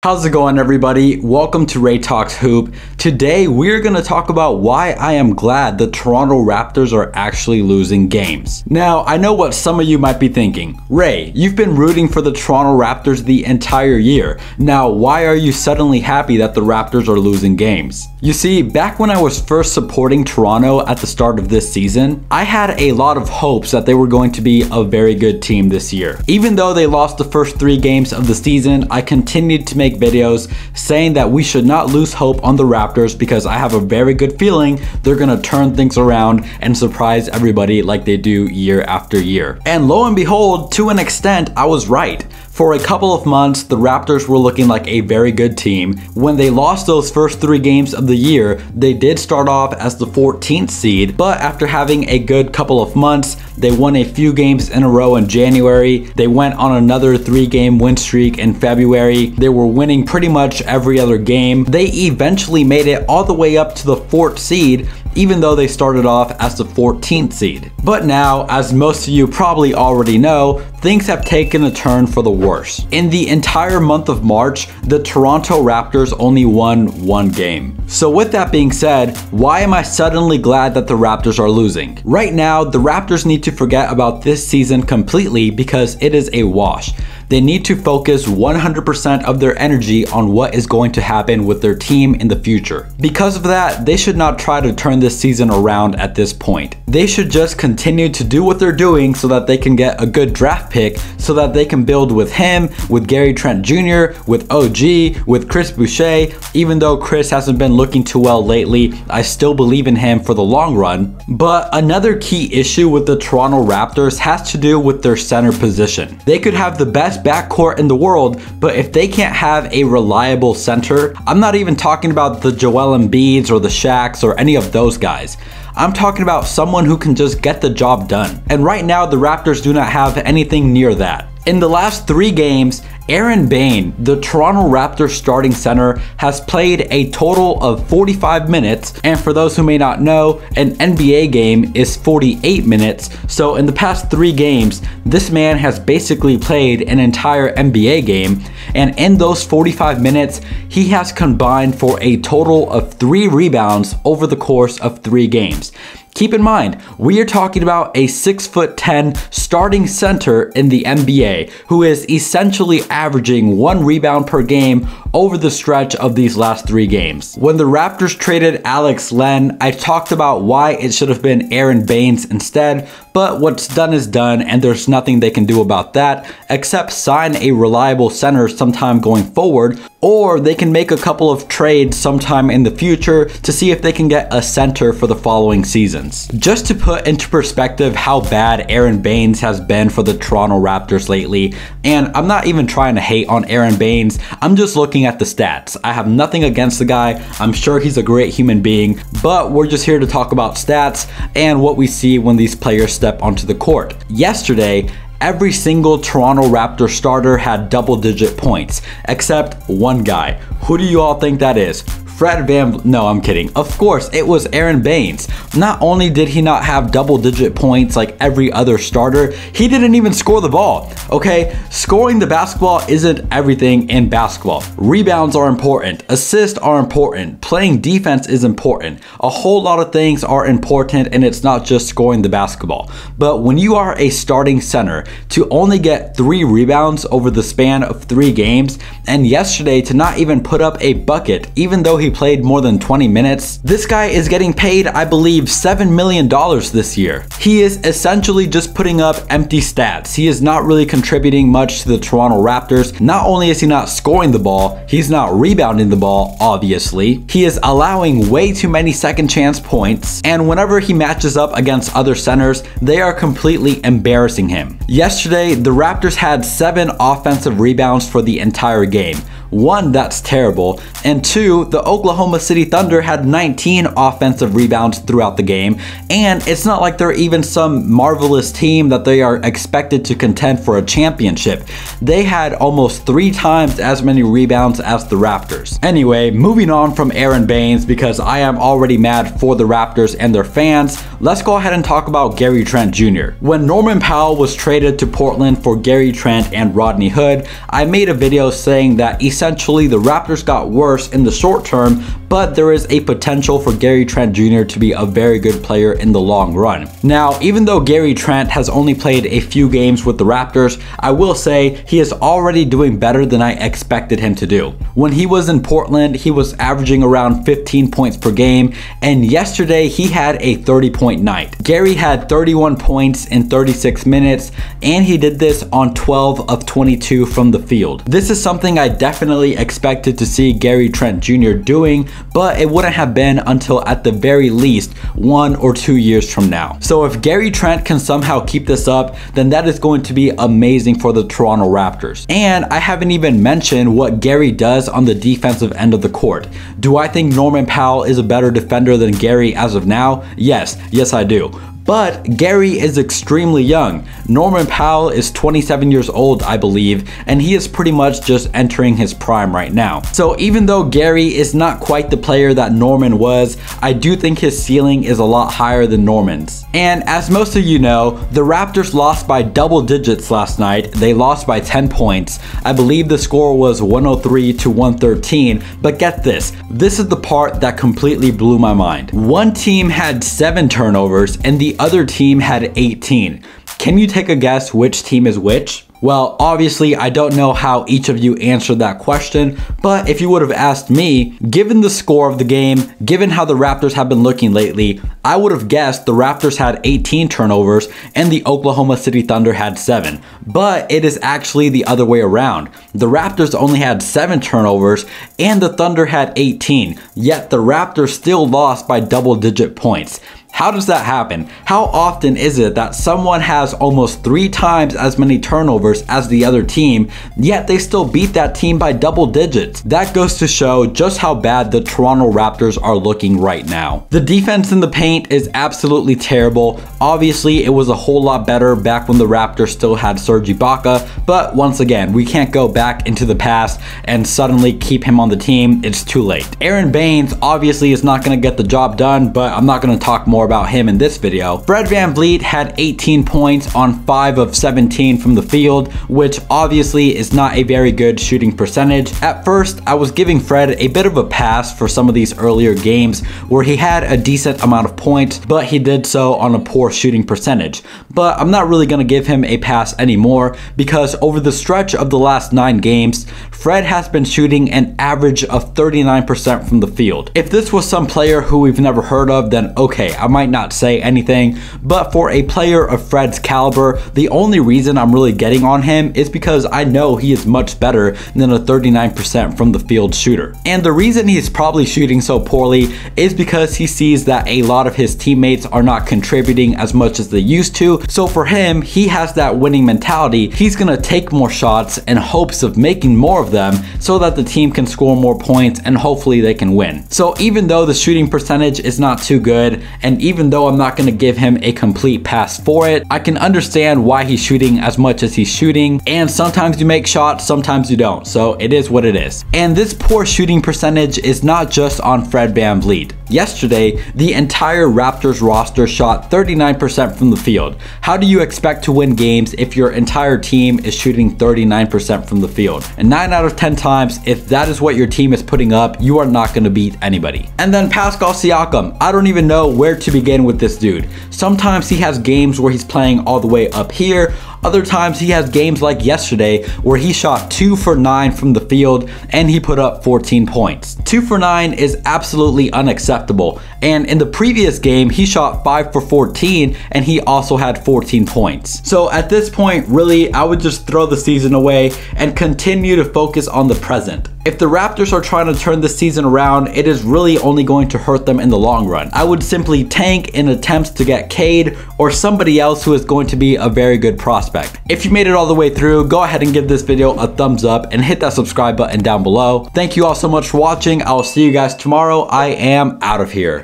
How's it going, everybody? Welcome to Ray Talks Hoop. Today we're going to talk about why I am glad the Toronto Raptors are actually losing games. Now, I know what some of you might be thinking. Ray, you've been rooting for the Toronto Raptors the entire year. Now, why are you suddenly happy that the Raptors are losing games? You see, back when I was first supporting Toronto at the start of this season, I had a lot of hopes that they were going to be a very good team this year. Even though they lost the first 3 games of the season, I continued to make videos saying that we should not lose hope on the Raptors because I have a very good feeling they're gonna turn things around and surprise everybody like they do year after year. And lo and behold, to an extent, I was right. For a couple of months, the Raptors were looking like a very good team. When they lost those first 3 games of the year, they did start off as the 14th seed, but after having a good couple of months, they won a few games in a row in January. They went on another 3-game win streak in February. They were winning pretty much every other game. They eventually made it all the way up to the 4th seed, even though they started off as the 14th seed. But now, as most of you probably already know, things have taken a turn for the worse. In the entire month of March, the Toronto Raptors only won 1 game. So with that being said, why am I suddenly glad that the Raptors are losing? Right now, the Raptors need to forget about this season completely because it is a wash. They need to focus 100% of their energy on what is going to happen with their team in the future. Because of that, they should not try to turn this season around at this point. They should just continue to do what they're doing so that they can get a good draft pick, so that they can build with him, with Gary Trent Jr., with OG, with Chris Boucher. Even though Chris hasn't been looking too well lately, I still believe in him for the long run. But another key issue with the Toronto Raptors has to do with their center position. They could have the best backcourt in the world, but if they can't have a reliable center, I'm not even talking about the Joel Embiids or the Shaqs or any of those guys. I'm talking about someone who can just get the job done. And right now, the Raptors do not have anything near that. In the last 3 games, Aron Baynes, the Toronto Raptors starting center, has played a total of 45 minutes, and for those who may not know, an NBA game is 48 minutes, so in the past 3 games, this man has basically played an entire NBA game, and in those 45 minutes, he has combined for a total of 3 rebounds over the course of 3 games. Keep in mind, we are talking about a 6'10" starting center in the NBA who is essentially averaging 1 rebound per game over the stretch of these last 3 games. When the Raptors traded Alex Len, I talked about why it should have been Aron Baynes instead, but what's done is done and there's nothing they can do about that except sign a reliable center sometime going forward, or they can make a couple of trades sometime in the future to see if they can get a center for the following seasons. Just to put into perspective how bad Aron Baynes has been for the Toronto Raptors lately, and I'm not even trying to hate on Aron Baynes, I'm just looking at the stats. I have nothing against the guy, I'm sure he's a great human being, but we're just here to talk about stats and what we see when these players step onto the court. Yesterday, every single Toronto Raptors starter had double-digit points, except one guy. Who do you all think that is? Fred Vanvleet. No, I'm kidding. Of course, it was Aron Baynes. Not only did he not have double-digit points like every other starter, he didn't even score the ball. Okay, scoring the basketball isn't everything in basketball. Rebounds are important. Assists are important. Playing defense is important. A whole lot of things are important, and it's not just scoring the basketball. But when you are a starting center, to only get 3 rebounds over the span of 3 games, and yesterday to not even put up a bucket, even though he played more than 20 minutes. This guy is getting paid, I believe, $7 million this year. He is essentially just putting up empty stats. He is not really contributing much to the Toronto Raptors. Not only is he not scoring the ball, he's not rebounding the ball, obviously. He is allowing way too many second chance points, and whenever he matches up against other centers, they are completely embarrassing him. Yesterday, the Raptors had 7 offensive rebounds for the entire game. 1, that's terrible, and 2, the Oklahoma City Thunder had 19 offensive rebounds throughout the game, and it's not like they're even some marvelous team that they are expected to contend for a championship. They had almost 3 times as many rebounds as the Raptors. Anyway, moving on from Aron Baynes because I am already mad for the Raptors and their fans, let's go ahead and talk about Gary Trent Jr. When Norman Powell was traded to Portland for Gary Trent and Rodney Hood, I made a video saying that essentially the Raptors got worse in the short term, but there is a potential for Gary Trent Jr. to be a very good player in the long run. Now, even though Gary Trent has only played a few games with the Raptors, I will say he is already doing better than I expected him to do. When he was in Portland, he was averaging around 15 points per game, and yesterday he had a 30-point night. Gary had 31 points in 36 minutes, and he did this on 12 of 22 from the field. This is something I definitely expected to see Gary Trent Jr. doing, but it wouldn't have been until at the very least 1 or 2 years from now. So if Gary Trent can somehow keep this up, then that is going to be amazing for the Toronto Raptors. And I haven't even mentioned what Gary does on the defensive end of the court. Do I think Norman Powell is a better defender than Gary as of now? Yes I do. But Gary is extremely young. Norman Powell is 27 years old, I believe, and he is pretty much just entering his prime right now. So even though Gary is not quite the player that Norman was, I do think his ceiling is a lot higher than Norman's. And as most of you know, the Raptors lost by double digits last night. They lost by 10 points. I believe the score was 103 to 113, but get this. This is the part that completely blew my mind. One team had 7 turnovers and the other team had 18. Can you take a guess which team is which? Well, obviously, I don't know how each of you answered that question, but if you would have asked me, given the score of the game, given how the Raptors have been looking lately, I would have guessed the Raptors had 18 turnovers and the Oklahoma City Thunder had 7. But it is actually the other way around. The Raptors only had 7 turnovers and the Thunder had 18, yet the Raptors still lost by double-digit points. How does that happen? How often is it that someone has almost 3 times as many turnovers as the other team, yet they still beat that team by double digits? That goes to show just how bad the Toronto Raptors are looking right now. The defense in the paint is absolutely terrible. Obviously, it was a whole lot better back when the Raptors still had Serge Ibaka, but once again, we can't go back into the past and suddenly keep him on the team. It's too late. Aaron Baines obviously is not going to get the job done, but I'm not going to talk more about him in this video. Fred Vanvleet had 18 points on 5 of 17 from the field, which obviously is not a very good shooting percentage. At first, I was giving Fred a bit of a pass for some of these earlier games where he had a decent amount of points, but he did so on a poor shooting percentage. But I'm not really going to give him a pass anymore because over the stretch of the last 9 games, Fred has been shooting an average of 39% from the field. If this was some player who we've never heard of, then okay, I might not say anything, but for a player of Fred's caliber, the only reason I'm really getting on him is because I know he is much better than a 39% from the field shooter. And the reason he's probably shooting so poorly is because he sees that a lot of his teammates are not contributing as much as they used to. So for him, he has that winning mentality. He's gonna take more shots in hopes of making more of them so that the team can score more points and hopefully they can win. So even though the shooting percentage is not too good, and even though I'm not going to give him a complete pass for it, I can understand why he's shooting as much as he's shooting, and sometimes you make shots, sometimes you don't, so it is what it is. And this poor shooting percentage is not just on Fred Vanvleet. Yesterday, the entire Raptors roster shot 39% from the field. How do you expect to win games if your entire team is shooting 39% from the field? And 9 out of 10 times, if that is what your team is putting up, you are not going to beat anybody. And then Pascal Siakam, I don't even know where to begin with this dude. Sometimes he has games where he's playing all the way up here. Other times he has games like yesterday where he shot 2 for 9 from the field and he put up 14 points. 2 for 9 is absolutely unacceptable. And in the previous game, he shot 5 for 14 and he also had 14 points. So at this point, really, I would just throw the season away and continue to focus on the present. If the Raptors are trying to turn this season around, it is really only going to hurt them in the long run. I would simply tank in attempts to get Cade or somebody else who is going to be a very good prospect. If you made it all the way through, go ahead and give this video a thumbs up and hit that subscribe button down below. Thank you all so much for watching. I will see you guys tomorrow. I am out of here.